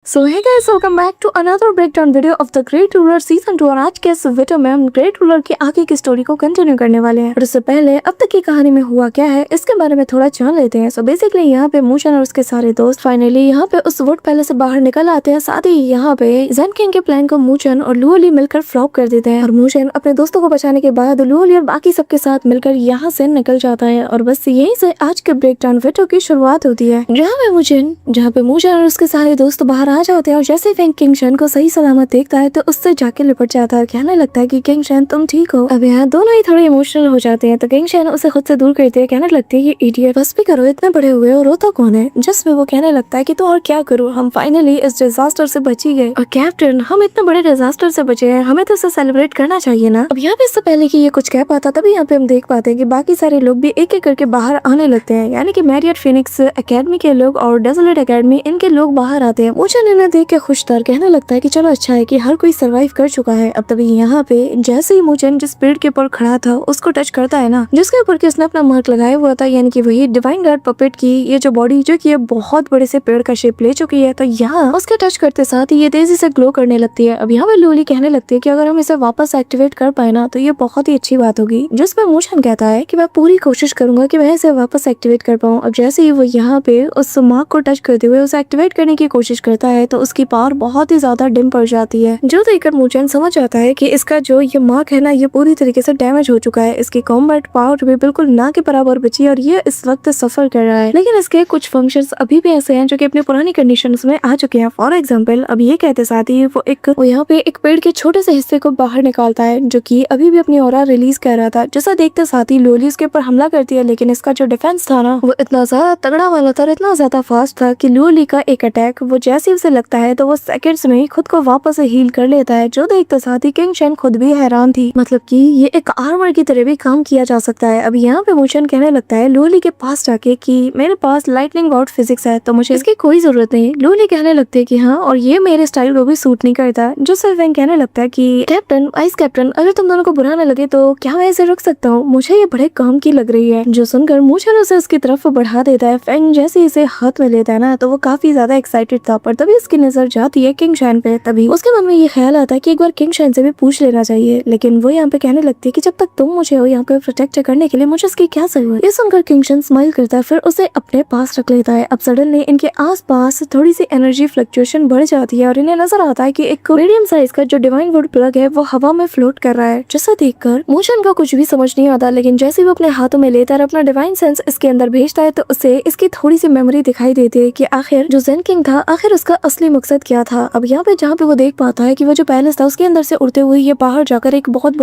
So hey guys, welcome back to another breakdown video of the great ruler season 2। और आज के इस video में हम ग्रेट रूलर की आगे की स्टोरी को कंटिन्यू करने वाले हैं। और उससे पहले अब तक की कहानी में हुआ क्या है इसके बारे में थोड़ा जान लेते हैं। सो बेसिकली यहाँ पे मूशन और उसके सारे दोस्त फाइनली यहाँ पे उस वुड पैलेस से बाहर निकल आते हैं। साथ ही यहाँ पे जेन किंग के प्लान को मूशन और लुओली मिलकर फ्लॉप कर देते हैं। और मूशन अपने दोस्तों को बचाने के बाद लुओली और बाकी सबके साथ मिलकर यहाँ से निकल जाता है। और बस यहीं से आज के ब्रेकडाउन वीडियो की शुरुआत होती है, जहाँ पे मूशन और उसके सारे दोस्त बाहर आ जाते हैं। और जैसे फैंग किंग शन को सही सलामत देखता है तो उससे जाके लिपट जाता है। कहने लगता है कि किंग शन तुम ठीक हो। अब यहाँ दोनों ही थोड़े इमोशनल हो जाते हैं तो किंग शन उसे खुद से दूर करते हैं। कहने लगती है कि इडियट, बस भी करो, इतने बड़े हुए और रोता कौन है। जिसमें वो कहने लगता है कि तो और क्या करूँ, हम फाइनली इस डिजास्टर से बच ही गए। और कैप्टन, हम इतने बड़े डिजास्टर से बचे हैं, हमें तो इसे सेलिब्रेट करना चाहिए ना। अब यहाँ पे इससे पहले कि ये कुछ कह पाता तभी यहाँ पे हम देख पाते हैं कि बाकी सारे लोग भी एक एक करके बाहर आने लगते हैं। यानी कि मैरियट फिनिक्स एकेडमी के लोग और डेजर्ट एकेडमी इनके लोग बाहर आते हैं। मूशन इन्हें देख के खुश था, कहने लगता है कि चलो अच्छा है कि हर कोई सरवाइव कर चुका है। अब तभी यहाँ पे जैसे ही मूशन जिस पेड़ के ऊपर खड़ा था उसको टच करता है ना, जिसके ऊपर उसने अपना मार्क लगाया हुआ था, यानी कि वही डिवाइन गार्ड पपेट की ये जो बॉडी जो कि बहुत बड़े से पेड़ का शेप ले चुकी है, तो यहाँ उसके टच करते साथ ही ये तेजी से ग्लो करने लगती है। अब यहाँ पे लूली कहने लगती है कि अगर हम इसे वापस एक्टिवेट कर पाए ना तो ये बहुत ही अच्छी बात होगी। जिसपे मूशन कहता है कि मैं पूरी कोशिश करूंगा कि मैं इसे वापस एक्टिवेट कर पाऊँ। अब जैसे ही वो यहाँ पे उस मार्क को टच करते हुए उसे एक्टिवेट करने की कोशिश करता है तो उसकी पावर बहुत ही ज्यादा डिम पड़ जाती है, जो देखकर मूशन समझ जाता है कि इसका जो ये मार्क है ना ये पूरी तरीके से डैमेज हो चुका है। इसकी कॉम्बैट पावर भी बिल्कुल ना के बराबर बची है और ये इस वक्त सफर कर रहा है। लेकिन इसके कुछ फंक्शंस अभी भी ऐसे हैं जो कि अपनी पुरानी कंडीशंस में आ चुके हैं। फॉर एग्जांपल, अब ये कहते साथ ही वो यहाँ पे एक पेड़ के छोटे से हिस्से को बाहर निकालता है जो कि अभी भी अपनी ऑरा रिलीज कर रहा था। जैसा देखते साथ ही लोली उसके ऊपर हमला करती है, लेकिन इसका जो डिफेंस था ना वो इतना ज्यादा तगड़ा वाला था, इतना ज्यादा फास्ट था कि लोली का एक अटैक वो जैसे उसे लगता है तो वो सेकंड्स में ही खुद को वापस से हील कर लेता है। जो देखते साथ ही किंग शन खुद भी हैरान थी, मतलब कि ये एक आर्मर की तरह भी काम किया जा सकता है। अब यहाँ पे मूशन कहने लगता है लोली के पास जाके कि मेरे पास लाइटनिंग आउट फिजिक्स है तो मुझे इसकी कोई जरूरत नहीं। लोली कहने लगती है कि हाँ, और ये मेरे स्टाइल को भी सूट नहीं करता। जो फैंग कहने लगता है कि कैप्टन, वाइस कैप्टन, अगर तुम दोनों को बुरा न लगे तो क्या मैं इसे रख सकता हूँ, मुझे ये बड़े काम की लग रही है। जो सुनकर मूशन उसे उसकी तरफ बढ़ा देता है। फैंग जैसे इसे हाथ में लेता है ना तो वो काफी ज्यादा एक्साइटेड था, पर तभी उसकी नजर जाती है किंग शन पे। तभी उसके मन में ये ख्याल आता है कि एक बार किंग शन से भी पूछ लेना चाहिए, लेकिन वो यहाँ पे कहने लगती है कि जब तक तुम मुझे हो यहाँ पे प्रोटेक्ट करने के लिए मुझे इसकी क्या जरूरत। ये सुनकर किंग शन स्माइल करता है, फिर उसे अपने पास रख लेता है। अब सडनली इनके आसपास थोड़ी सी एनर्जी फ्लक्चुएशन बढ़ जाती है और इन्हें नजर आता है कि एक मीडियम साइज का जो डिवाइन वुड प्लग है वो हवा में फ्लोट कर रहा है। जिसे देखकर मूशन को कुछ भी समझ नहीं आता, लेकिन जैसे वो अपने हाथों में लेता है अपना डिवाइन सेंस इसके अंदर भेजता है तो उसे इसकी थोड़ी सी मेमोरी दिखाई देती है कि आखिर जो जेन किंग था आखिर उसका असली मकसद क्या था। अब यहाँ पे जहाँ पे वो देख पाता है कि वो जो पैलेस था उसके अंदर से उड़ते हुए ये बाहर जाकर एक बहुत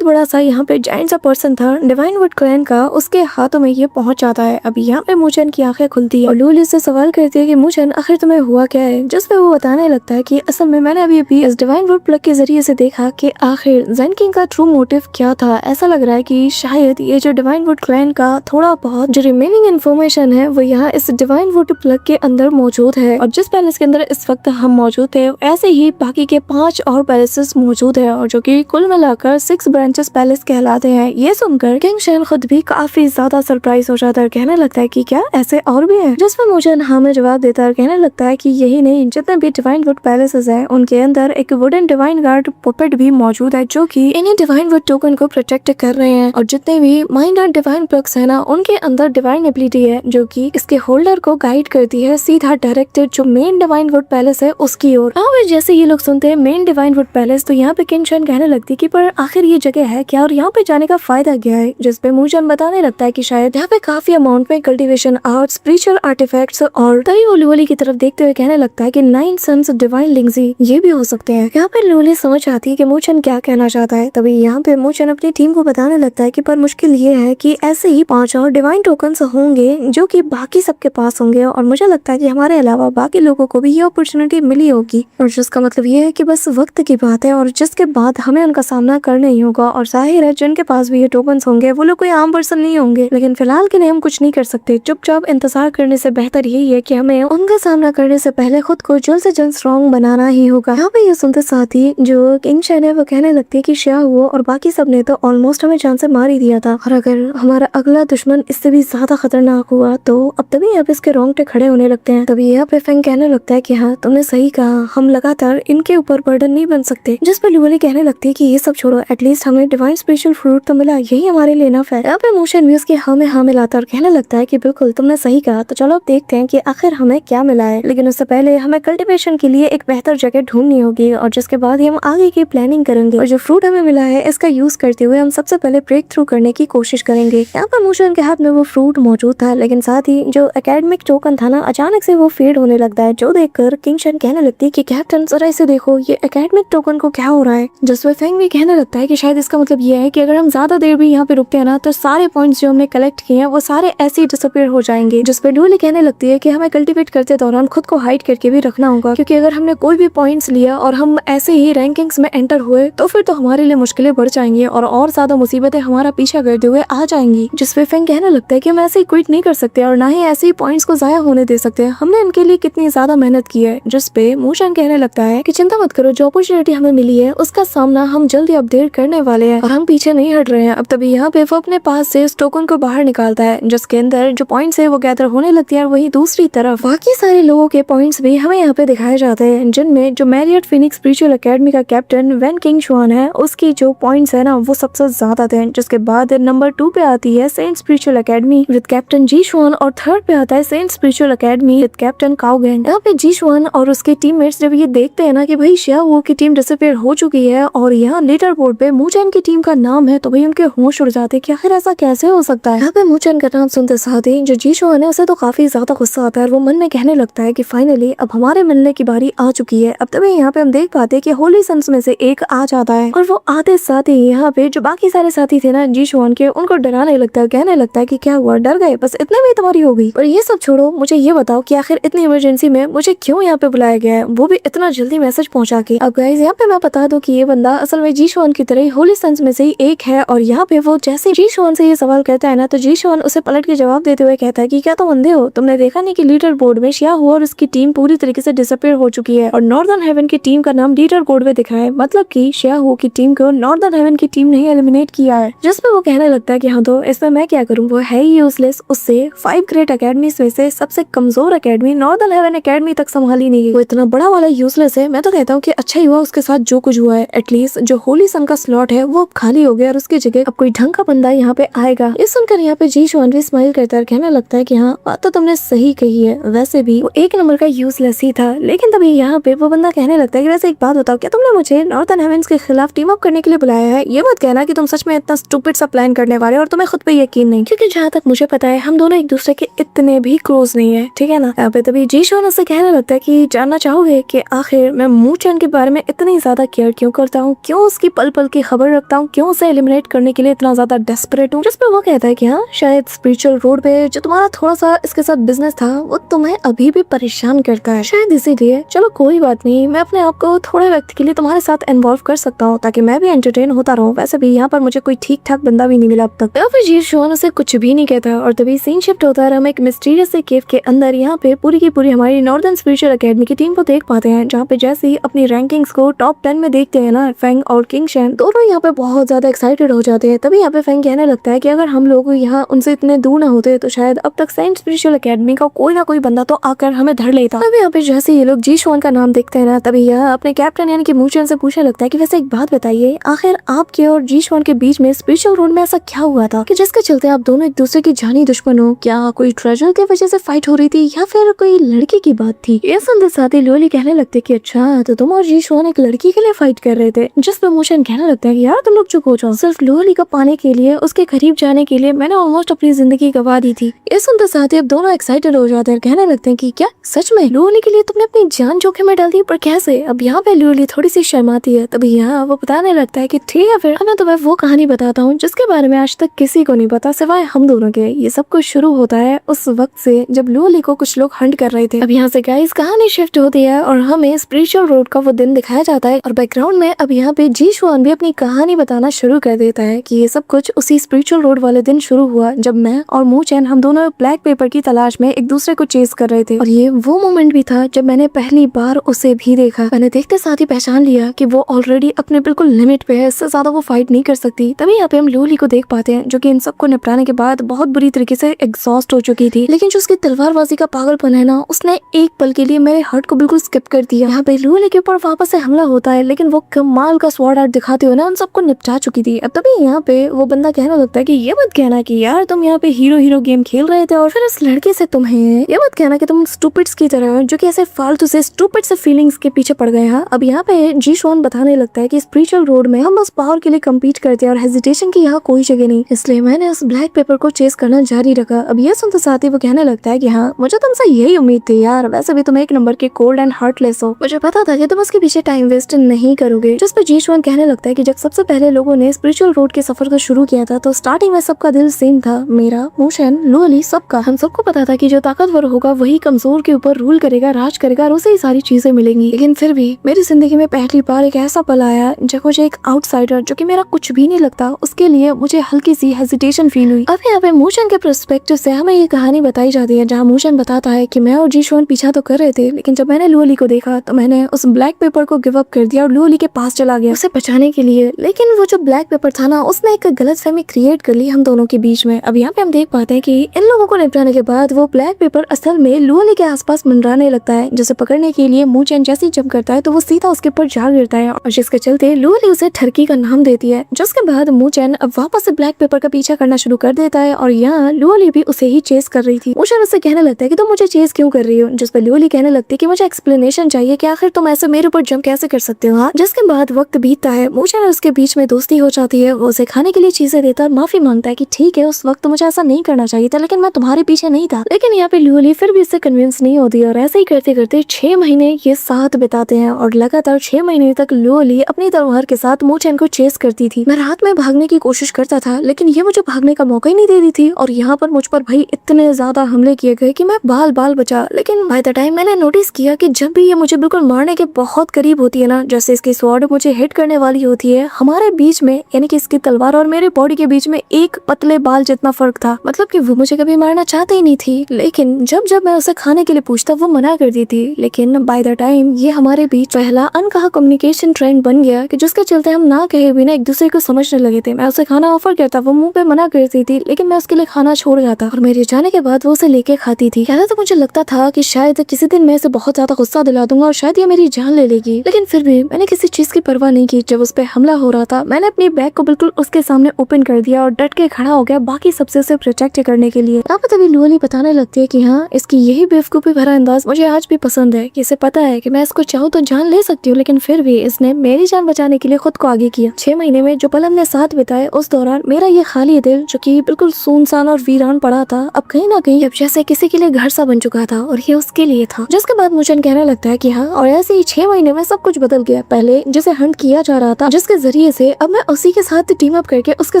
बड़ा सा यहाँ पे जायंट सा पर्सन था डिवाइन वुड क्लैन का, उसके हाथों में ये पहुंच जाता है। अब यहाँ पे मूशन की आंखें खुलती है और लूली से सवाल करती है कि मूशन आखिर तुम्हें हुआ क्या है। जिसपे वो बताने लगता है कि असल में मैंने अभी इस डिवाइन वुड प्लग के जरिए से देखा कि आखिर जेन किंग का ट्रू मोटिव क्या था। ऐसा लग रहा है कि शायद ये जो डिवाइन वुड क्लैन का थोड़ा बहुत जो रिमेनिंग इन्फॉर्मेशन है वो यहाँ इस डिवाइन वुड प्लग के अंदर मौजूद है। और जिस पैलेस के अंदर इस वक्त हम मौजूद थे ऐसे ही बाकी के 5 और पैलेसेस मौजूद है और जो कि कुल मिलाकर 6 ब्रांचेस पैलेस कहलाते हैं। ये सुनकर किंग शन खुद भी काफी ज्यादा सरप्राइज हो जाता है, कहने लगता है कि क्या ऐसे और भी हैं। जिसमें मूशन हाँ में जवाब देता है, कहने लगता है कि यही नहीं, जितने भी डिवाइन वुड पैलेसेस हैं उनके अंदर एक वुडन डिवाइन गार्ड पपेट भी मौजूद है जो कि इन्हीं डिवाइन वुड टोकन को प्रोटेक्ट कर रहे हैं। और जितने भी माइनर डिवाइन प्लग्स है ना उनके अंदर डिवाइन एबिलिटी है जो कि इसके होल्डर को गाइड करती है सीधा डायरेक्टेड जो मेन डिवाइन वुड पैलेस है उसकी ओर। जैसे ये लोग सुनते हैं मेन डिवाइन वुड पैलेस तो यहाँ पे किंग शन कहने लगती है कि पर आखिर ये जगह है क्या और यहाँ पे जाने का फायदा क्या है। जिसपे मूशन बताने लगता है कि शायद यहाँ पे काफी अमाउंट में कल्टीवेशन आर्ट्स, स्पिरिचुअल आर्टिफैक्ट्स, और तभी वो लूली की तरफ देखते हुए कहने लगता है कि 9 सन्स डिवाइन लिंग्जी ये भी हो सकते हैं। यहाँ पे लूली समझ आती है कि मूशन क्या कहना चाहता है। तभी यहाँ पे मूशन अपनी टीम को बताने लगता है कि पर मुश्किल ये है कि ऐसे ही 5 और डिवाइन टोकन्स होंगे जो कि बाकी सबके पास होंगे और मुझे लगता है कि हमारे अलावा बाकी लोगों को भी ये अपॉर्चुनिटी मिली होगी। और जिसका मतलब ये है कि बस वक्त की बात है और जिसके बाद हमें उनका सामना करना ही होगा। और जाहिर है जिनके पास भी ये टोकन्स होंगे वो लोग कोई आम पर्सन नहीं होंगे, लेकिन फिलहाल के लिए हम कुछ नहीं कर सकते। चुपचाप इंतजार करने से बेहतर यही है कि हमें उनका सामना करने से पहले खुद को जल्द से जल्द स्ट्रॉन्ग बनाना ही होगा। यहाँ पे ये सुनते साथ ही जो किंग शन है वो कहने लगती है कि श्या हुआ और बाकी सब ने तो ऑलमोस्ट हमें जान से मार ही दिया था, और अगर हमारा अगला दुश्मन इससे भी ज्यादा खतरनाक हुआ तो अब तभी यहाँ पे इसके रोंगटे खड़े होने लगते हैं। तभी यहाँ पे फैंग कहने लगता है कि हाँ तुमने सही कहा, हम लगातार इनके ऊपर बर्डन नहीं बन सकते। जिस पर लूली कहने लगती है कि ये सब छोड़ो, एटलीस्ट हमें डिवाइन स्पेशल फ्रूट तो मिला, यही हमारे लिए इनफ है। यहाँ पे मोशन भी उसकी हाँ में हाँ मिलाता और कहने लगता है कि बिल्कुल तुमने सही कहा, तो चलो अब देखते हैं कि आखिर हमें क्या मिला है। लेकिन उससे पहले हमें कल्टीवेशन के लिए एक बेहतर जगह ढूंढनी होगी और जिसके बाद ही हम आगे की प्लानिंग करेंगे और जो फ्रूट हमें मिला है इसका यूज करते हुए हम सबसे पहले ब्रेक थ्रू करने की कोशिश करेंगे। यहाँ पर मोशन के हाथ में वो फ्रूट मौजूद था, लेकिन साथ ही जो एकेडमिक टोकन था ना, अचानक से वो फेड होने लगता है, जो देखकर किंग शन कहने लगती है कि कैप्टन जरा इसे देखो, ये एकेडमिक टोकन को क्या हो रहा है। जिसपे फेंग भी कहने लगता है कि शायद इसका मतलब ये है कि अगर हम ज्यादा देर भी यहाँ पे रुकते हैं ना तो सारे पॉइंट्स जो हमने कलेक्ट किए हैं वो सारे ऐसे ही डिसअपीयर हो जाएंगे। जिसपे लूली कहने लगती है कि हमें कल्टीवेट करते दौरान खुद को हाइड करके भी रखना होगा, क्योंकि अगर हमने कोई भी पॉइंट्स लिया और हम ऐसे ही रैंकिंग्स में एंटर हुए तो फिर तो हमारे लिए मुश्किलें बढ़ जाएंगी और ज्यादा मुसीबतें हमारा पीछा करते हुए आ जाएंगी। जिसपे फेंग कहने लगता है कि हम ऐसे ही क्विट नहीं कर सकते और ना ही ऐसे ही पॉइंट्स को जाया होने दे सकते, हमने इनके लिए कितनी ज्यादा मेहनत की है। जिसपे मोशन कहने लगता है कि चिंता मत करो, जो अपॉर्चुनिटी हमें मिली है उसका सामना हम जल्दी अपडेट करने वाले हैं और हम पीछे नहीं हट रहे हैं। अब तभी यहाँ पे वो अपने पास से इस टोकन को बाहर निकालता है, जिसके अंदर जो पॉइंट्स है वो गैदर होने लगती है और वही दूसरी तरफ बाकी सारे लोगों के पॉइंट्स भी हमें यहाँ पे दिखाए जाते हैं, जिनमें जो मैरियट फिनिक्स स्पिरिचुअल एकेडमी का कैप्टन वैन किंग शुआन है उसकी जो पॉइंट्स है ना वो सबसे ज्यादा थे। जिसके बाद नंबर 2 पे आती है saint spiritual academy with captain Ji Xuan और थर्ड पे आता है saint spiritual academy with captain Kaugen. यहाँ पे जी शुआन और उसके टीममेट्स जब ये देखते हैं ना कि भाई शिया वो की टीम डिसअपीयर हो चुकी है और यहाँ लीडर बोर्ड पे मूचैन की टीम का नाम है, तो भाई उनके होश उड़ जाते कि आखिर ऐसा कैसे हो सकता है। यहाँ पे मूचैन का नाम सुनते साथ ही जो जी शुआन है उसे तो काफी ज्यादा गुस्सा आता है और वो मन में कहने लगता है कि फाइनली अब हमारे मिलने की बारी आ चुकी है। अब तभी यहाँ पे हम देख पाते हैं कि होली सन्स में से एक आ जाता है और वो आते साथ ही यहाँ पे जो बाकी सारे साथी थे ना जी शुआन के, उनको डराने लगता है, कहने लगता है कि क्या हुआ, डर गए, बस इतने में तुम्हारी हो गई। पर ये सब छोड़ो, मुझे ये बताओ कि आखिर इतनी इमरजेंसी में मुझे क्यों यहाँ पे बुलाया गया है, वो भी इतना जल्दी मैसेज पहुंचा के। अब गाइस यहाँ पे मैं बता दूं कि ये बंदा असल में जी शुआन की तरह होली सन्स में से ही एक है और यहाँ पे वो जैसे जी शुआन से ये सवाल करता है ना तो जी शुआन उसे पलट के जवाब देते हुए कहता है कि क्या तुम अंधे हो, तुमने देखा नहीं कि लीडर बोर्ड में शिया हुआ और उसकी टीम पूरी तरीके से डिसअपीयर हो चुकी है और नॉर्दर्न हेवन की टीम का नाम लीडर बोर्ड में दिख रहा है, मतलब कि शिया हुआ की टीम को नॉर्दर्न हेवन की टीम ने एलिमिनेट किया है। जिसमें वो कहने लगता है कि हाँ तो इसमें मैं क्या करूँ, वो है ही यूजलेस, उससे 5 ग्रेट अकेडमीज में से सबसे कमजोर अकेडमी नॉर्दर्न हेवन अकेडमी तक संभाली नहीं गई, वो इतना बड़ा वाला यूजलेस है। मैं तो कहता हूँ कि अच्छा ही हुआ उसके साथ जो कुछ हुआ है, एटलीस्ट जो होली सन का स्लॉट है वो खाली हो गया और उसकी जगह अब कोई ढंग का बंदा यहाँ पे आएगा। ये सुनकर यहाँ पे जी शुआन भी स्माइल करता है, कहने लगता है कि हाँ बात तो तुमने सही कही है, वैसे भी वो एक नंबर का यूजलेस ही था। लेकिन तभी यहाँ पे वो बंदा कहने लगता है कि वैसे एक बात बताओ, क्या तुमने मुझे नॉर्दर्न हेवंस के खिलाफ टीम अप करने के लिए बुलाया है? ये मत कहना कि तुम सच में इतना स्टूपिड सा प्लान करने वाले और तुम्हें खुद पे यकीन नहीं, क्योंकि जहाँ तक मुझे पता है हम दोनों एक दूसरे के इतने भी क्लोज नहीं है, ठीक है ना। यहाँ पे तभी जी शुआन उससे कहने लगता है कि जानना चाहोगे कि आखिर मैं मूचैन के बारे में इतनी ज्यादा केयर क्यों करता हूँ, क्यों उसकी पल पल की खबर रखता हूँ, क्यों उसे एलिमिनेट करने के लिए इतना ज्यादा डेस्परेट हूँ। जिसपे वो कहता है कि हाँ शायद स्पिरिचुअल रोड पे जो तुम्हारा थोड़ा सा इसके साथ बिजनेस था वो तुम्हें अभी भी परेशान करता है, शायद इसीलिए। चलो कोई बात नहीं, मैं अपने आप को थोड़े वक्त के लिए तुम्हारे साथ इन्वॉल्व कर सकता हूँ ताकि मैं भी एंटरटेन होता रहूँ। वैसे भी यहाँ पर मुझे कोई ठीक ठाक बंदा भी नहीं मिला अब तक। फिर जी शुआन उसे कुछ भी नहीं कहता और तभी सीन शिफ्ट होता है, हम एक मिस्टीरियस से केव के अंदर यहाँ पे पूरी की पूरी हमारी नॉर्दर्न स्पिरिचुअल एकेडमी की टीम को देख पाते हैं, जहाँ पे जैसे ही अपनी रैंकिंग्स को टॉप 10 में देखते हैं ना, फेंग और किंग शन दोनों यहाँ पे बहुत ज्यादा एक्साइटेड हो जाते हैं। तभी यहाँ पे फेंग कहने लगता है कि अगर हम लोग यहाँ उनसे इतने दूर न होते तो शायद अब तक सेंट स्पिरिचुअल एकेडमी का कोई ना कोई बंदा तो आकर हमें धर लेता। तभी यहाँ पे जैसे ये लोग जी शुआन का नाम देखते हैं ना, तभी यह अपने कैप्टन यानी कि मूचैन से पूछने लगता है कि वैसे एक बात बताइए, आखिर आपके और जी शुआन के बीच में स्पिरिचुअल रोड में ऐसा क्या हुआ था कि जिसके चलते आप दोनों एक दूसरे की जानी दुश्मन हो? क्या कोई ट्रेजर की वजह से फाइट हो रही थी या फिर कोई लड़की की बात थी? ये सुनते साथ ही लूली कहने लगते कि अच्छा तो तुम और जी शुआन एक लड़की के लिए फाइट कर रहे थे। जिस पर मूचैन कहने लगता है कि यार तुम लोग चुप हो जाओ, सिर्फ लूली को पाने के लिए, उसके करीब जाने के लिए मैंने ऑलमोस्ट अपनी जिंदगी गवा दी थी। ये सुनते साथ ही अब दोनों एक्साइटेड हो जाते हैं, कहने लगते हैं कि क्या सच में लूली के लिए तुमने अपनी जान जोखिम में डाल दी? पर कैसे? अब यहाँ पे लूली थोड़ी सी शर्माती है, तभी यहाँ वो बताने लगता है कि ठीक है फिर मैं तुम्हें वो कहानी बताता हूँ जिसके बारे में आज तक किसी को नहीं पता सिवाय हम दोनों के। ये सब कुछ शुरू होता है उस वक्त से जब लूली को कुछ लोग हंट कर रहे थे। अब यहाँ से गाइस कहानी शिफ्ट होती है और हमें स्पिरिचुअल रोड का वो दिन दिखाया जाता है और बैकग्राउंड में अब यहाँ पे जी शुआन भी अपनी कहानी बताना शुरू कर देता है कि ये सब कुछ उसी स्पिरिचुअल रोड वाले दिन शुरू हुआ जब मैं और मूचैन हम दोनों ब्लैक पेपर की तलाश में एक दूसरे को चेस कर रहे थे। और ये वो मोमेंट भी था जब मैंने पहली बार उसे भी देखा। मैंने देखते साथ ही पहचान लिया कि वो ऑलरेडी अपने बिल्कुल लिमिट पे है, इससे ज्यादा वो फाइट नहीं कर सकती। तभी यहाँ पे हम लूली को देख पाते हैं जो कि इन सबको निपटाने के बाद बहुत बुरी तरीके से एग्जॉस्ट हो चुकी थी, लेकिन जो उसकी तलवारबाजी का पागलपन है ना, उसने एक पल के लिए मेरे हार्ट को बिल्कुल स्किप कर दिया। यहाँ पे लुओली के ऊपर वापस से हमला होता है, लेकिन वो कमाल का स्वॉर्ड आर्ट दिखाते हुए ना उन सबको निपटा चुकी थी। अब तभी यहाँ पे वो बंदा कहने लगता है कि ये मत कहना कि यार तुम यहाँ पे हीरो गेम खेल रहे थे और फिर इस लड़के से तुम्हें ये मत कहना कि तुम स्टूपिड्स की तरह हो जो कि ऐसे फालतू से स्टूपिड से फीलिंग्स के पीछे पड़ गए हैं। अब यहाँ पे जी शॉन बताने लगता है कि स्पिरिचुअल रोड में हम बस पावर के लिए कम्पीट करते हैं और हेजिटेशन की यहाँ कोई जगह नहीं, इसलिए मैंने उस ब्लैक पेपर को चेस करना जारी रखा। अब ये सुनते साथ ही वो कहने लगता है कि हाँ मुझे तुमसे यही उम्मीद थी यार, वैसे भी तुम एक नंबर के कोल्ड एंड हार्टलेस हो, मुझे पता था कि तुम उसके पीछे टाइम वेस्ट नहीं करोगे। जिस पर जी शॉन कहने लगता है कि जब सबसे पहले लोगों ने स्पिरिचुअल रोड के सफर को शुरू किया था तो स्टार्टिंग में सबका दिल सेम था, मेरा, मोशन, लुओली, सबका। हम सबको पता था कि जो ताकतवर होगा वही कमजोर के ऊपर रूल करेगा, राज करेगा और उसे ही सारी चीजें मिलेंगी। लेकिन फिर भी मेरी जिंदगी में पहली बार एक ऐसा पल आया जब मुझे एक आउटसाइडर जो कि मेरा कुछ भी नहीं लगता उसके लिए मुझे हल्की सी हेजिटेशन फील हुई। अब यहाँ पे मोशन के पर्सपेक्टिव से हमें ये कहानी बताई जाती है जहाँ मोशन बताता है कि मैं और जी शॉन पीछा तो कर रहे थे, लेकिन जब मैंने लुओली को देखा तो मैंने उस ब्लैक पेपर को गिव अप कर दिया और लुओली के पास चला गया उसे बचाने के लिए। लेकिन वो जो ब्लैक पेपर था ना उसने एक गलतफहमी क्रिएट कर ली हम दोनों के बीच में। अब यहाँ पे हम देख पाते हैं कि इन लोगों को निपटाने के बाद वो ब्लैक पेपर असल में लुओली के आसपास मंडराने लगता है, जिसे पकड़ने के लिए मोशन जैसे जंप करता है तो वो सीधा उसके ऊपर जा गिरता है और जिसके चलते लुओली उसे ठरकी का नाम देती है। जिसके बाद मोशन अब वापस से ब्लैक पेपर का पीछा करना शुरू कर देता है और यहाँ लुओली भी उसे ही चेस कर रही थी। मोशन उससे कहने लगता है कि तुम मुझे चेस क्यों कर रही हो, जिस पर लुओली कहने लगती है कि मुझे एक्सप्लेनेशन चाहिए कि आखिर तुम ऐसे मेरे ऊपर जंप कैसे कर सकते हो। जिसके बाद वक्त बीतता है, मोशन और उसके बीच में दोस्ती हो जाती है, वो उसे खाने के लिए चीजें देता है, माफी मांगता है कि ठीक है उस वक्त मुझे ऐसा नहीं करना चाहिए था लेकिन मैं तुम्हारे पीछे नहीं था। लेकिन यहाँ पे लुओली फिर भी इससे कन्विंस नहीं होती और ऐसे ही करते करते 6 महीने ये साथ बिताते हैं और लगातार 6 महीने तक लुओली अपनी तलवार के साथ मोशन को चेस करती थी। मैं रात में भागने की कोशिश करता था लेकिन ये मुझे भागने का मौका ही नहीं दे रही थी और यहाँ पर मुझ पर भाई इतने ज्यादा हमले किए गए कि मैं बाल बाल बचा। लेकिन बाय द टाइम मैंने नोटिस किया कि जब भी ये मुझे बिल्कुल मारने के बहुत करीब होती है ना, जैसे इसकी स्वॉर्ड मुझे हिट करने वाली होती है, हमारे बीच में यानी कि इसकी तलवार और मेरे बॉडी के बीच में एक पतले बाल जितना फर्क था। मतलब कि वो मुझे कभी मारना चाहती ही नहीं थी, लेकिन जब जब मैं उसे खाने के लिए पूछता वो मना कर दी थी। लेकिन बाय द टाइम ये हमारे बीच पहला अनकहा कम्युनिकेशन ट्रेंड बन गया कि जिसके चलते हम ना कहे बिना एक दूसरे को समझने लगे थे। मैं उसे खाना ऑफर करता, वो मुंह पे मना करती थी, लेकिन मैं उसके लिए खाना छोड़ जाता और मेरे जाने के बाद वो उसे लेके खाती थी। पहले तो मुझे लगता था कि शायद किसी दिन मैं इसे बहुत ज्यादा गुस्सा दिला दूंगा और शायद ये मेरी जान ले लेगी, लेकिन फिर भी मैंने किसी चीज की परवाह नहीं की। जब उस पे हमला हो रहा था मैंने अपनी बैग को बिल्कुल उसके सामने ओपन कर दिया और डट के खड़ा हो गया बाकी सबसे उसे प्रोटेक्ट करने के लिए। अब तभी लुओली बताने लगती है कि हाँ इसकी यही बेवकूफी भरा अंदाज मुझे आज भी पसंद है कि इसे पता है कि मैं इसको चाहूँ तो जान ले सकती हूँ, लेकिन फिर भी इसने मेरी जान बचाने के लिए खुद को आगे किया। 6 महीने में जो पल हमने साथ बिताए उस दौरान मेरा ये खाली दिल जो कि बिल्कुल सुनसान और वीरान पड़ा था अब कहीं ना कहीं अब जैसे किसी के लिए घर सा बन चुका था और ये उसके लिए था। जिसके बाद मोशन कहने लगता है कि हाँ और ऐसे ही 6 महीने में सब कुछ बदल गया। पहले जिसे हंट किया जा रहा था जिसके जरिए से अब मैं उसी के साथ टीम अप करके उसके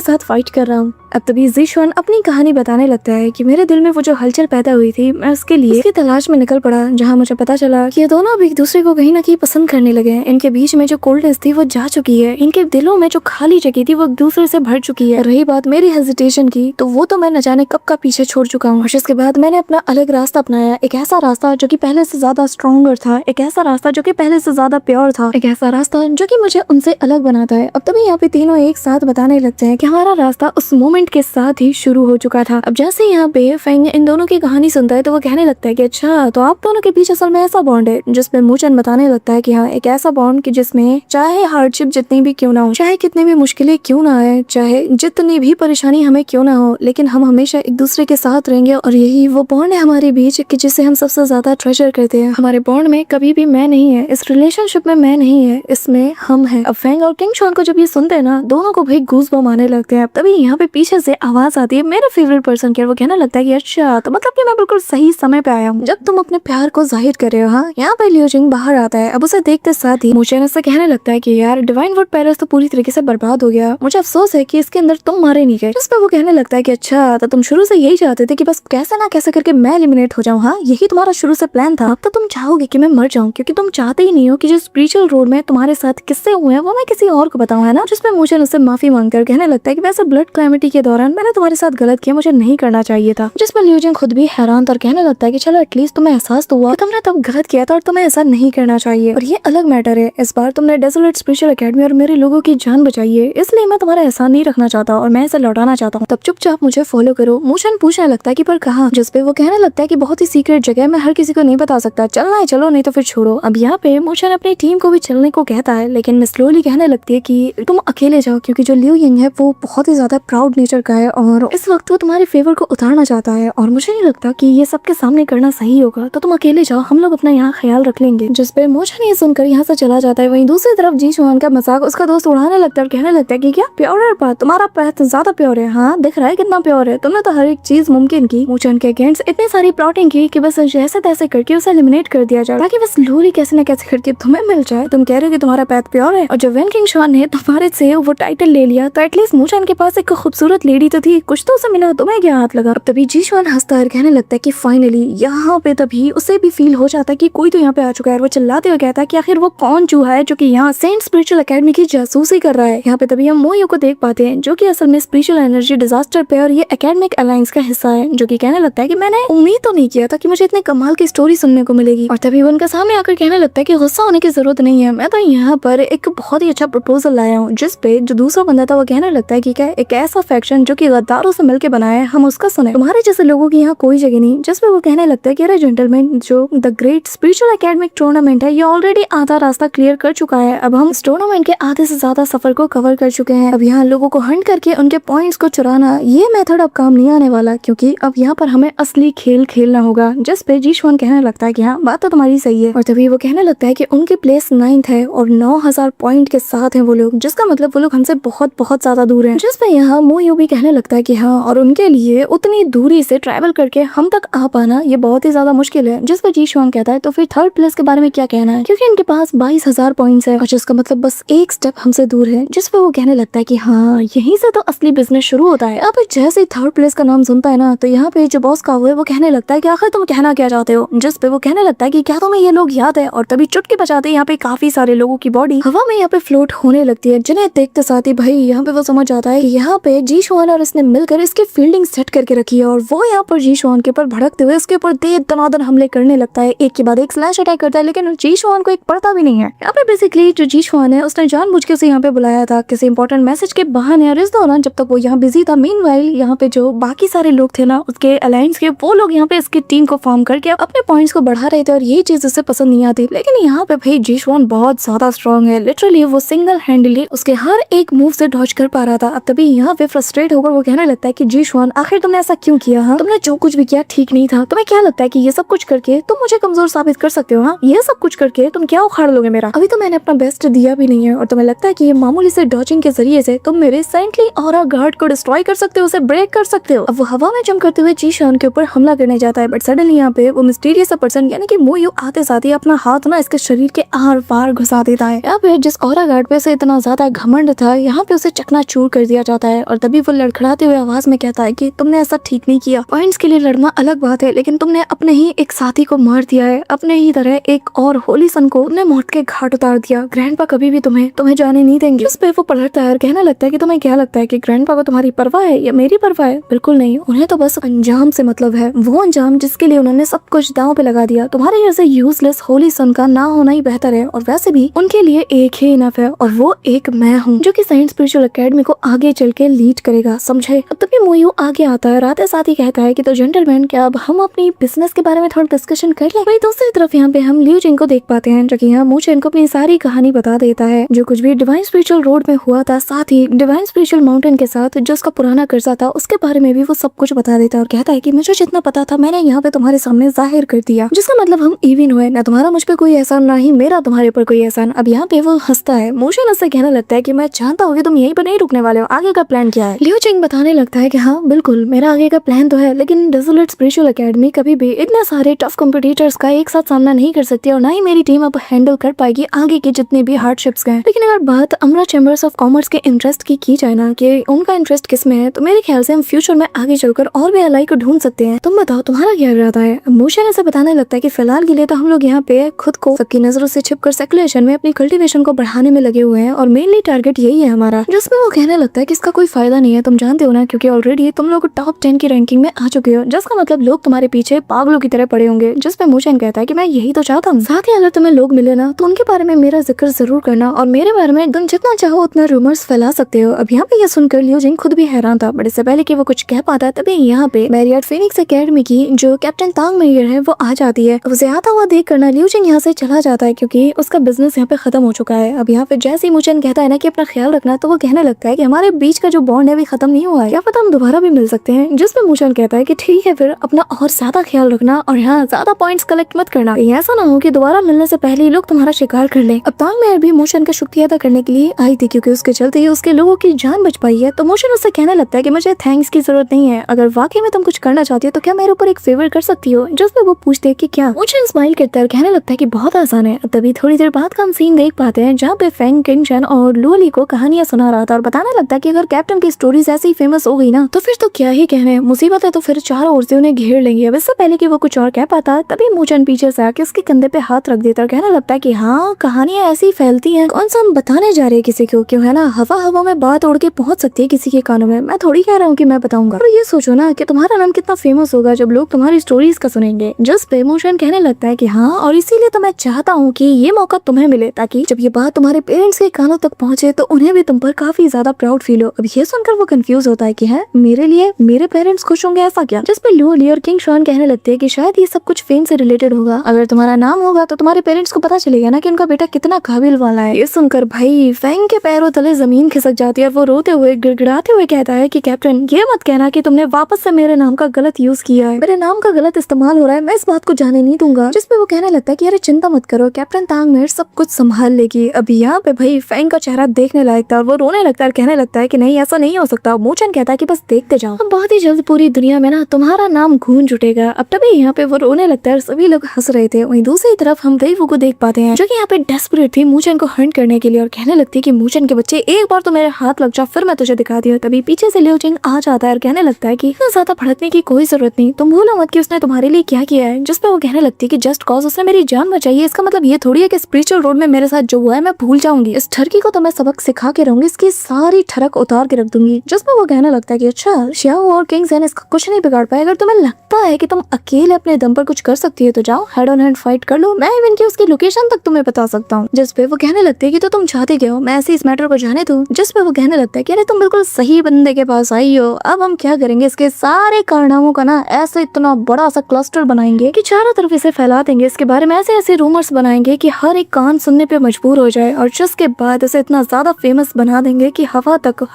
साथ फाइट कर रहा हूँ। अब तभी जी शॉन अपनी कहानी बताने लगता है कि मेरे दिल में वो जो हलचल पैदा हुई थी मैं उसके लिए उसकी तलाश में निकल पड़ा, जहाँ मुझे पता चला कि ये दोनों अब एक दूसरे को कहीं ना कहीं पसंद करने लगे हैं। इनके बीच में जो कोल्डनेस थी वो जा चुकी है, इनके दिलों में जो खाली जगह थी वो एक दूसरे से भर चुकी है। रही बात मेरी हेजिटेशन की तो वो तो मैं न जाने कब का पीछे छोड़ चुका हूँ। इसके बाद मैंने अपना अलग रास्ता अपनाया, एक ऐसा रास्ता जो कि पहले से ज्यादा स्ट्रॉन्गर था, एक ऐसा रास्ता जो कि पहले से ज्यादा प्योर था, एक ऐसा रास्ता जो कि मुझे उनसे अलग बनाता है। अब तभी यहाँ पे तीनों एक साथ बताने लगते हैं कि हमारा रास्ता उस मोमेंट के साथ ही शुरू हो चुका था। अब जैसे यहाँ पे फेंग इन दोनों की कहानी सुनता है तो वो कहने लगता है कि अच्छा तो आप दोनों के बीच असल में ऐसा बॉन्ड है, जिसमें मोशन बताने लगता है कि हाँ एक ऐसा बॉन्ड कि जिसमें चाहे हार्डशिप जितनी भी क्यों ना हो, चाहे कितनी भी मुश्किलें क्यों ना आए, चाहे जितनी भी परेशानी हमें क्यों ना हो, लेकिन हम हमेशा एक दूसरे के साथ रहेंगे और यही वो बॉन्ड है हमारे बीच कि जिसे हम सबसे ज्यादा ट्रेजर करते हैं। हमारे बॉन्ड में कभी भी मैं नहीं है, इस रिलेशनशिप में मैं नहीं है, इसमें हम हैं। अब फेंग और किंग शॉन को जब ये सुनते हैं ना दोनों को भाई गूज़बम्प आने लगते हैं। तभी यहाँ पे पीछे से आवाज आती है मेरा फेवरेट पर्सन के, वो कहना लगता है कि अच्छा तो मतलब कि मैं बिल्कुल सही समय पे आया हूँ जब तुम अपने प्यार को जाहिर कर रहे हो। हाँ यहाँ पे लियो जिंग बाहर आता है। अब उसे देखते साथ ही मोशन से कहने लगता है कि यार डिवाइन वुड पैलेस तो पूरी तरीके से बर्बाद हो गया, मुझे अफसोस है कि इसके अंदर तुम मारे नहीं गए। जिस पे वो कहने लगता है कि अच्छा तो तुम शुरू से यही चाहते थे कि बस कैसे ना कैसे करके मैं एलिमिनेट हो जाऊँ। हाँ यही तुम्हारा शुरू से प्लान था। अब तो तुम चाहोगे कि मैं मर जाऊँ क्योंकि तुम चाहते ही नहीं हो कि जो स्पिरिचुअल रोड में तुम्हारे साथ किस्से हुए हैं वो मैं किसी और को बताऊँ, है ना। जिसमें मोशन उससे माफी मांगकर कहने लगता है कि वैसे ब्लड क्लैमिटी के दौरान मैंने तुम्हारे साथ गलत किया, मुझे नहीं करना चाहिए था। जिसमें लियो जिंग खुद भी हैरान और कहने लगता है कि चलो एटलीस्ट तुम्हें एहसास तो हुआ तुमने तब गलत किया था और तुम्हें ऐसा नहीं करना चाहिए और ये अलग मैटर है। इस बार तुमने डेजोलेट स्पिरिचुअल एकेडमी और मेरे लोगों की जान बचाई है, इसलिए मैं तुम्हारा एहसान नहीं रखना चाहता और मैं इसे लौटाना चाहता हूँ। तब चुपचाप मुझे फॉलो करो। मोशन पूछने लगता है कि पर कहाँ। जिसपे वो कहने लगता है कि बहुत ही सीक्रेट जगह, मैं हर हर किसी को नहीं बता सकता, चलना है चलो नहीं तो फिर छोड़ो। अब यहाँ पे मोशन अपनी टीम को भी चलने को कहता है, लेकिन मिस स्लोली कहने लगती है कि तुम अकेले जाओ, क्योंकि जो लियो यिंग है वो बहुत ही ज्यादा प्राउड नेचर का है और इस वक्त वो तुम्हारे फेवर को उतारना चाहता है और मुझे नहीं लगता कि ये सबके सामने करना सही होगा, तो तुम अकेले जाओ, हम लोग अपना यहाँ ख्याल रख लेंगे। जिसपे मोशन ये सुनकर यहाँ से चला जाता है। वहीं दूसरी तरफ जी शुआन का मजाक उसका दोस्त उड़ाने लगता है और कहने लगता है कि क्या प्योर है पर तुम्हारा पैथ ज्यादा प्योर है, हाँ दिख रहा है कितना प्योर है, तुमने तो हर एक चीज मुमकिन की। मोशन के अगेंस्ट इतनी सारी प्लॉटिंग की कि बस जैसे तैसे करके उसे एलिमिनेट कर दिया जाए, ताकि बस स्लोली कैसे न कैसे करके तुम्हें मिल जाए। तुम कह रहे हो कि तुम्हारा पैथ प्योर है, और जब वेन किंग शुआन ने तुम्हारे से वो टाइटल ले लिया तो एटलीस्ट मोशन के पास एक खूबसूरत लेडी तो थी, कुछ तो उसे मिला, तुम्हें क्या हाथ लगा। अब तभी जी शुआन हंसता है, कहने लगता है कि फाइनली यहाँ पे तभी उसे भी फील हो जाता है कि कोई तो यहाँ पे आ चुका है। वो चिल्लाते हुए कहता है कि आखिर वो कौन चूहा है जो कि यहाँ सेंट स्पिरिचुअल एकेडमी की जासूसी कर रहा है। यहाँ पे तभी हम मोयो को देख पाते हैं, जो कि असल में स्पिरिचुअल एनर्जी डिजास्टर पे और ये एकेडमिक अलायंस का हिस्सा है, जो कि कहने लगता है कि मैंने उम्मीद तो नहीं किया था कि मुझे इतने कमाल की स्टोरी सुनने को मिलेगी। और तभी वो उनके सामने आकर कहने लगता है कि गुस्सा होने की जरूरत नहीं है, मैं तो यहाँ पर एक बहुत ही अच्छा प्रपोजल लाया हूँ। जिसपे जो दूसरा बंदा था वो कहने लगता है कि क्या एक ऐसा फैक्शन जो कि गद्दारों से मिलकर बनाया है, हम उसका सुने, तुम्हारे जैसे लोगों की यहाँ कोई जगह नहीं। जिसपे वो कहने लगता है कि अरे जेंटलमैन, जो the great spiritual academic tournament है ये ऑलरेडी आधा रास्ता क्लियर कर चुका है। अब हम इस टूर्नामेंट के आधे से ज्यादा सफर को कवर कर चुके हैं। अब यहाँ लोगों को हंट करके उनके पॉइंट्स को चुराना, ये मेथड अब काम नहीं आने वाला, क्योंकि अब यहाँ पर हमें असली खेल खेलना होगा। जिस पे जी शुआन कहने लगता है कि हाँ बात तो तुम्हारी सही है। और तभी वो कहने लगता है कि उनकी प्लेस 9th है और 9000 पॉइंट के साथ हैं वो लोग, जिसका मतलब वो लोग हमसे बहुत बहुत ज्यादा दूर हैं। जिस पे यहाँ मोयो भी कहने लगता है कि हाँ, और उनके लिए उतनी दूरी से ट्रैवल करके हम तक आ पाना ये बहुत ही ज्यादा मुश्किल है। जिस पे जी शुआन कहता है तो फिर थर्ड प्लेस के बारे में क्या कहना है, क्योंकि इनके पास 22,000 पॉइंट्स है और जिसका मतलब बस एक स्टेप हमसे दूर है। जिस पे वो कहने लगता है कि हाँ यहीं से तो असली बिजनेस शुरू होता है। अब जैसे ही थर्ड प्लेस का नाम सुनता है ना, तो यहाँ पे जो बॉस का हुआ है वो कहने लगता है कि आखिर तुम कहना क्या चाहते हो। जिस पे वो कहने लगता है कि क्या तुम्हें ये लोग याद है, और तभी चुटकी बजाते यहाँ पे काफी सारे लोगों की बॉडी हवा में यहाँ पे फ्लोट होने लगती है, जिन्हें देखते साथ ही भाई यहाँ पे वो समझ आता है कि यहाँ पे जी शुआन और इसने मिलकर इसकी फील्डिंग सेट करके रखी है, और वो यहाँ पर जी शुआन के ऊपर भड़कते हुए उसके ऊपर दे दनादन हमले करने लगता है। एक के बाद एक स्लैश अटैक करता है, लेकिन जी शुआन को एक पड़ता भी नहीं है। यहाँ पे बेसिकली जो जी शुआन है उसने जानबूझ के उसे यहाँ पे बुलाया था किसी इंपॉर्टेंट मैसेज के बहाने, और इस दौरान जब तक वो यहाँ बिजी था, मीनवाइल यहाँ पे जो बाकी सारे लोग थे ना उसके अलायंस के, वो लोग यहाँ पे इसकी टीम को फॉर्म करके अपने पॉइंट्स को बढ़ा रहे थे, और ये चीज उसे पसंद नहीं आती। लेकिन यहाँ पे भाई जी शुआन बहुत ज्यादा स्ट्रॉन्ग है, लिटरली वो सिंगल हैंडली उसके हर एक मूव से डॉज कर पा रहा था। अब तभी यहाँ पे फ्रस्ट्रेट होकर वो कहने लगता है कि जी शुआन आखिर तुमने ऐसा क्यों किया, हाँ तुमने जो कुछ भी किया ठीक नहीं था। तुम्हें क्या लगता है कि ये सब कुछ करके तुम मुझे कमजोर साबित कर सकते हो, हाँ ये सब कुछ करके तुम क्या उखाड़ लोगे मेरा, अभी तो मैंने अपना बेस्ट दिया भी नहीं है, और तुम्हें लगता है कि ये मामूली से डॉजिंग के जरिए से तुम मेरे सेंटली ऑरा गार्ड को डिस्ट्रॉय कर सकते हो, उसे ब्रेक कर सकते हो। अब वो हवा में जंप करते हुए जी शुआन के ऊपर हमला करने जाता है, बट सडनली यहाँ पे वो मिस्टीरियस पर्सन यानी कि मोयो आते साथ ही अपना हाथ ना इसके शरीर के आर पार घुसा देता है। यहाँ पे जिस ऑरा गार्ड पे से इतना ज्यादा घमंड था, यहाँ पे उसे चकनाचूर कर दिया जाता है, और तभी वो लड़खड़ाते हुए आवाज में कहता है कि तुमने ऐसा ठीक नहीं किया। पॉइंट्स के लिए लड़ना अलग बात है, लेकिन तुमने अपने ही एक साथी को मार दिया है, अपने ही तरह एक और होली सन को तुमने मौत के घाट उतार दिया। ग्रैंडपा कभी भी तुम्हें जाने नहीं देंगे। उस पे वो पलटता है और कहने लगता है कि तुम्हें क्या लगता है कि ग्रैंडपा को तुम्हारी परवाह है या मेरी परवाह है? बिल्कुल नहीं, उन्हें तो बस अंजाम से मतलब है, वो अंजाम जिसके लिए उन्होंने सब कुछ दांव पे लगा दिया। तुम्हारे जैसे यूजलेस होली सन का ना होना ही बेहतर है, और वैसे भी उनके लिए एक ही इनफ है, और वो एक मैं हूँ जो कि साइंस स्पिरिचुअल एकेडमी को आगे चल के लीड करेगा, समझे। अब तभी मोयो आगे आता है, रात साथ ही कहता है कि तो जेंटलमैन क्या अब हम अपनी बिजनेस के बारे में थोड़ा डिस्कशन कर लें। वही दूसरी तरफ यहाँ पे हम लियो जिंग को देख पाते हैं, जो कि यहाँ मूचेन को अपनी सारी कहानी बता देता है, जो कुछ भी डिवाइन स्पिरिचुअल रोड में हुआ था, साथ ही डिवाइन स्पिरिचुअल माउंटेन के साथ जो उसका पुराना कर्जा था उसके बारे में भी वो सब कुछ बता देता है, और कहता है कि मुझे जितना पता था मैंने यहाँ पे तुम्हारे सामने जाहिर कर दिया, जिसका मतलब हम इवन हुए, ना तुम्हारा मुझ पे कोई एहसान ना ही मेरा तुम्हारे ऊपर कोई एहसान। अब यहाँ पे वो हंसता है। मूचेन उससे कहने लगता है कि मैं जानता हूँ कि तुम यहीं पर नहीं रुकने वाले हो, आगे का प्लान क्या है। लियो जिंग बताने लगता है कि हाँ बिल्कुल मेरा आगे का प्लान तो है, लेकिन डेजोलेट स्पिरिचुअल एकेडमी कभी भी इतने सारे टफ कॉम्पिटिटर्स का एक साथ सामना नहीं कर सकती, और ना ही मेरी टीम अब हैंडल कर पाएगी आगे के जितने भी हार्डशिप्स हैं। लेकिन अगर बात अमरा चैम्बर्स ऑफ कॉमर्स के इंटरेस्ट की जाए ना कि उनका इंटरेस्ट किस में है, तो मेरे ख्याल से हम फ्यूचर में आगे चलकर और भी एलाई को ढूंढ सकते हैं। तुम बताओ तुम्हारा क्या इरादा है। मूशा ऐसे बताने लगता है कि फिलहाल के लिए तो हम लोग यहाँ पे खुद को सबकी नजरों से छिपकर सर्कुलेशन में अपनी कल्टीवेशन को बढ़ाने में लगे हुए हैं, और मेनली टारगेट यही है हमारा। जिसमें वो कहने लगता है कि इसका कोई फायदा नहीं है, तुम जानते हो ना, क्योंकि ऑलरेडी तुम लोग टॉप 10 की रैंकिंग में आ चुके हो, जिसका मतलब लोग तुम्हारे पीछे पागलों की तरह पड़े होंगे। जिसमें मूशा कहता है कि मैं यही तो चाहता हूँ। साथ ही अगर तुम्हें लोग मिले ना तो उनके बारे में मेरा जिक्र जरूर करना, और मेरे बारे में तुम जितना चाहो उतना रूमर्स फैला सकते हो। अब यहाँ पे ये सुनकर लियो जिंग खुद भी हैरान था, बट इससे पहले कि वो कुछ कह पाता तभी यहाँ पे मैरियट फिनिक्स एकेडमी की जो कैप्टन तांग मेयर सुपीरियर है वो आ जाती है। उसे आता हुआ देख कर ना लिू जिंग यहाँ से चला जाता है क्योंकि उसका बिजनेस यहाँ पे खत्म हो चुका है। अब यहाँ पे जैसे ही मूचन कहता है ना कि अपना ख्याल रखना, तो वो कहने लगता है कि हमारे बीच का जो बॉन्ड है भी खत्म नहीं हुआ है, क्या पता हम दोबारा भी मिल सकते हैं। जिसमें मूचन कहता है कि ठीक है फिर अपना और ज्यादा ख्याल रखना और यहाँ ज्यादा पॉइंट्स कलेक्ट मत करना, ऐसा ना हो कि दोबारा मिलने से पहले ही लोग तुम्हारा शिकार कर ले। अब तांग मेयर भी मूचन का शुक्रिया अदा करने के लिए आई थी क्योंकि उसके चलते ही उसके लोगों की जान बच पाई है। तो मूचन उससे कहने लगता है कि मुझे थैंक्स की जरूरत नहीं है, अगर वाकई में तुम कुछ करना चाहती हो तो क्या मेरे ऊपर एक फेवर कर सकती हो। जिसमें वो पूछते है कि क्या। मूचन स्माइल करता है और कहने लगता है कि बहुत आसान है। तभी थोड़ी देर बाद का हम सीन देख पाते हैं जहाँ पे फेंग किंगशन और लुओली को कहानियां सुना रहा था और बताने लगता है कि अगर कैप्टन की स्टोरीज ऐसे ही फेमस हो गई ना तो फिर तो क्या ही कहने, मुसीबत है तो फिर चारों ओर से उन्हें घेर लेंगे। अब इससे पहले कि वो कुछ और कह पाता तभी मूचन पीछे से आके उसके कंधे पे हाथ रख देता और कहने लगता है कि हाँ कहानियां ऐसी फैलती हैं, कौन सा हम बताने जा रहे हैं किसी को, क्यों है ना, हवा में बात उड़ के पहुंच सकती है किसी के कानों में। मैं थोड़ी कह रहा हूँ कि मैं बताऊंगा। और ये सोचो ना कि तुम्हारा नाम कितना फेमस होगा जब लोग तुम्हारी स्टोरीज का सुनेंगे। जिस पे मूचन कहने लगता है कि हाँ और इसीलिए तो मैं चाहता हूँ कि ये मौका तुम्हें मिले ताकि जब ये बात तुम्हारे पेरेंट्स के कानों तक पहुंचे तो उन्हें भी तुम पर काफी ज्यादा प्राउड फील हो। अब ये सुनकर वो कंफ्यूज होता है कि है मेरे लिए मेरे पेरेंट्स खुश होंगे ऐसा क्या। जिस पे लुओली और किंग शॉन कहने लगते हैं कि शायद ये सब कुछ फेम से रिलेटेड होगा, अगर तुम्हारा नाम होगा तो तुम्हारे पेरेंट्स को पता चलेगा ना कि उनका बेटा कितना काबिल वाला है। ये सुनकर भाई फेंग के पैरों तले जमीन खिसक जाती है और वो रोते हुए गिड़गिड़ाते हुए कहता है कि कैप्टन ये मत कहना कि तुमने वापस से मेरे नाम का गलत यूज किया है, मेरे नाम का गलत इस्तेमाल हो रहा है, मैं इस बात को जाने नहीं दूंगा। जिसपे वो कहने लगता है कि अरे चिंता मत करो, कैप्टन तांग मेयर सब कुछ संभाल लेगी। अभी यहाँ पे भाई फेंग का चेहरा देखने लायक था और वो रोने लगता है और कहने लगता है कि नहीं ऐसा नहीं हो सकता। मूचन कहता है कि बस देखते जाओ, अब बहुत ही जल्द पूरी दुनिया में ना तुम्हारा नाम गूंज उठेगा। अब तभी यहाँ पे वो रोने लगता है और सभी लोग हंस रहे थे। वहीं दूसरी तरफ हम वेइवू को देख पाते हैं जो कि यहाँ पे डेस्परेट थी मूचन को हंट करने के लिए और कहने लगती है कि मूचन के बच्चे एक बार तो मेरे हाथ लग जा फिर मैं तुझे दिखाती हूँ। तभी पीछे से लिऊ जिंग आ जाता है और कहने लगता है कि इतना ज्यादा भड़कने की कोई जरूरत नहीं, तुम भूलो मत कि उसने तुम्हारे लिए क्या किया है। जिसपे वो कहने लगती है कि जस्ट कॉज उसने मेरी जान बचाई है, इसका मतलब ये थोड़ी है कि स्पिरिचुअल रोड में मेरे साथ जो हुआ है मैं भूल जाऊंगी। इस ठरकी को तो मैं सबक सिखा के रहूंगी, इसकी सारी ठरक उतार के रख दूंगी। जिसपे वो कहने लगता है कि अच्छा शियाओ और किंग्स इसका कुछ नहीं बिगाड़ पाए, अगर तुम्हें लगता है कि तुम अकेले अपने दम पर कुछ कर सकती है तो जाओ हेड ऑन हेड फाइट कर लो, मैं इवन की उसकी लोकेशन तक तुम्हें बता सकता हूँ। जिसपे वो कहने लगते है कि तो तुम चाहते क्या हो, मैं ऐसे इस मैटर को जाने दूं। जिसपे वो कहने लगता है कि अरे तुम बिल्कुल सही बंदे के पास आई हो, अब हम क्या करेंगे इसके सारे कारनामों का ना ऐसे इतना बड़ा सा क्लस्टर बनाएंगे कि चारों तरफ इसे फैला देंगे, इसके बारे में ऐसे ऐसे रूमर्स बनाएंगे कि हर एक कान सुनने पे मजबूर हो जाए और जिसके बाद इसे इतना ज्यादा फेमस बना देंगे कि हवा तक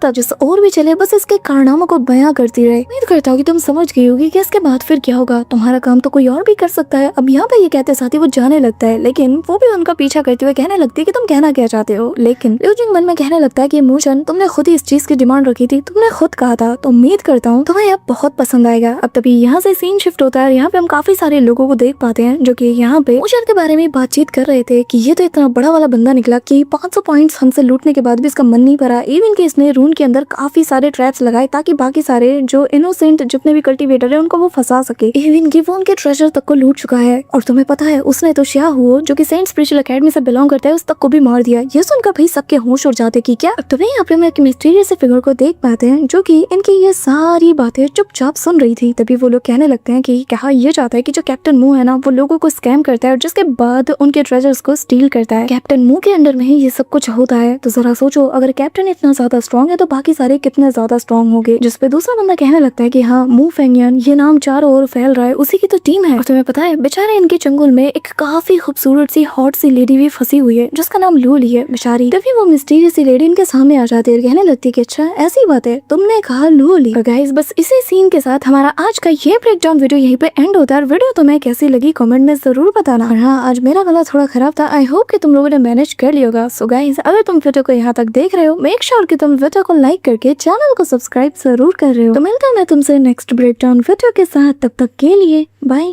जिस और भी चले बस इसके कारनामों को बयां करती रहे। उम्मीद करता हूँ कि तुम समझ गई होगी कि इसके बाद फिर क्या होगा, तुम्हारा काम तो कोई और भी कर सकता है। अब यहाँ पे ये कहते साथ ही वो जाने लगता है लेकिन वो भी उनका पीछा करते हुए कहने लगती है कि तुम कहना क्या चाहते हो। लेकिन लिऊ जिंग मन में कहने लगता है कि मूचन तुमने खुद ही इस चीज की डिमांड रखी थी, तुमने खुद कहा था, तो उम्मीद करता हूँ तुम्हें अब बहुत पसंद आएगा। अब तभी यहाँ से सीन शिफ्ट होता है, यहाँ पे हम काफी सारे लोगों को देख पाते हैं जो कि यहाँ पे मूचन के बारे में बातचीत कर रहे थे कि ये तो इतना बड़ा वाला बंदा निकला कि 500 पॉइंट्स हमसे लूटने के बाद भी इसका मन नहीं भरा, इवन कि इसने रून के अंदर काफी सारे ट्रैप्स लगाए ताकि बाकी सारे जो इनोसेंट जितने भी कल्टीवेटर है उनको वो फंसा सके, इवन कि वो उनके ट्रेजर तक को लूट चुका है। और तुम्हें पता है उसने तो शियाओ जो कि सेंट स्पिरिचुअल एकेडमी से बिलोंग करता है उस तक को भी मार दिया। ये सुनकर भाई सबके होश उड़ जाते कि क्या। अब तुम्हें यहाँ पे एक मिस्टीरियस फिगर को देख पाते हैं जो कि इनकी ये सारी बातें चुपचाप सुन रही थी। तभी वो लोग कहने लगते हैं कि कहा ये चाहता है कि जो कैप्टन मू है ना वो लोगों को स्कैम करता है और जिसके बाद उनके ट्रेजर्स को स्टील करता है। कैप्टन मू के अंडर में ही ये सब कुछ होता है, तो जरा सोचो अगर कैप्टन इतना ज्यादा स्ट्रॉन्ग है तो बाकी सारे कितने ज्यादा स्ट्रॉन्ग होंगे। जिसपे दूसरा बंदा कहने लगता है कि हाँ मू फेंगियन ये नाम चारों ओर फैल रहा है, उसी की तो टीम है। और तुम्हें पता है बेचारे इनके चंगुल में एक काफी खूबसूरत सी हॉट सी लेडी भी फंसी हुई है जिसका नाम लुओली है बेचारी। तभी वो मिस्टीरियस सी लेडी इनके सामने आ जाती है और कहने लगती है कि अच्छा ऐसी बात है तुमने कहा लुओली। और गाइस बस इसी सीन के साथ हमारा आज का ये ब्रेकडाउन वीडियो यहीं पे एंड होता है। वीडियो तुम्हें कैसी लगी कमेंट में जरूर बताना। और हाँ आज मेरा गला थोड़ा खराब था, आई होप कि तुम लोगों ने मैनेज कर लिया होगा। सो गाइस अगर तुम वीडियो को यहाँ तक देख रहे हो मेक श्योर कि तुम वीडियो को लाइक करके चैनल को सब्सक्राइब जरूर कर रहे हो। तो मिलता हूँ मैं तुमसे नेक्स्ट ब्रेकडाउन वीडियो के साथ, तब तक के लिए बाय।